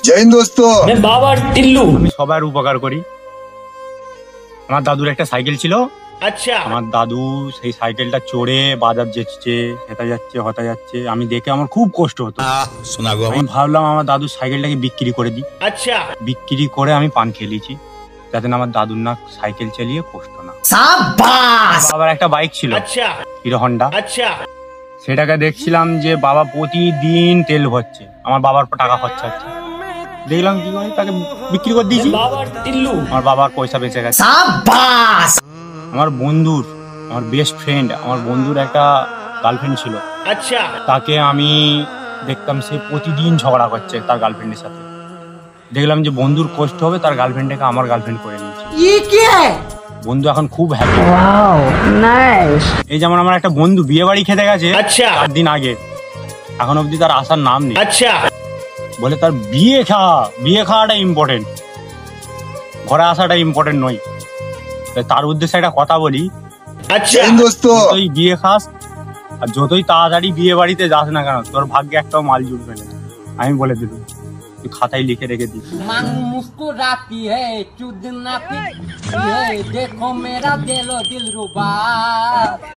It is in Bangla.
जय हिंद दोस्तों। मैं बाबा टिल्लू। আমি সবার উপকার করি। আমার দাদুর একটা সাইকেল ছিল। আচ্ছা। আমার দাদু সেই সাইকেলটা চড়ে বাজার যাচ্ছে, হেঁটে যাচ্ছে, হতে যাচ্ছে। আমি দেখে আমার খুব কষ্ট হতো। আমি ভাবলাম আমার দাদুর সাইকেলটাকে বিক্রি করে দিই। আচ্ছা। বিক্রি করে আমি পান খেলিছি, যাতে না আমার দাদুর না সাইকেল চালিয়ে কষ্ট না। বাবার একটা বাইক ছিল, আচ্ছা। Hero Honda. আচ্ছা। সেটাকে দেখছিলাম যে বাবা প্রতিদিন তেল ভরছে, আমার বাবার টাকা খরচা হচ্ছে। দেখলাম কি করে তাকে বিক্রি করে দিয়েছি। বাবা টিল্লু। আমার বাবার পয়সা বেঁচে গেছে। আমার বন্ধুর, আমার বেস্ট ফ্রেন্ড, আমার বন্ধুর একটা গার্লফ্রেন্ড ছিল। আচ্ছা। তাকে আমি দেখতাম সে প্রতিদিন ঝগড়া করছে তার গার্লফ্রেন্ডের সাথে। দেখলাম যে বন্ধুর কষ্ট হবে, তার গার্লফ্রেন্ডটাকে আমার গার্লফ্রেন্ড করে নিয়েছে। বন্ধু এখন খুব হ্যাপি। এই যেমন আমার একটা বন্ধু বিয়ে বাড়ি খেতে গেছে আচ্ছা 4 দিন আগে, এখন অব্দি তার আসার নাম নেই। আচ্ছা। বলে তার বিয়ে খাওয়াটা ইম্পর্টেন্ট, ঘরে আসাটা ইম্পর্টেন্ট নয়। তার উদ্দেশ্যে একটা কথা বলি, আচ্ছা जय हिंद दोस्तों। যতই বিয়ে খাস আর যতই তাড়াতাড়ি বিয়ে বাড়িতে যাস না কেন, তোর ভাগ্যে একটাও মাল জুটবে না। আমি বলে দিলাম, তুই খাতায় লিখে রেখে দিস। मांग मुस्कुराती है चुद ना पिटती है देखो मेरा दिल रुबा।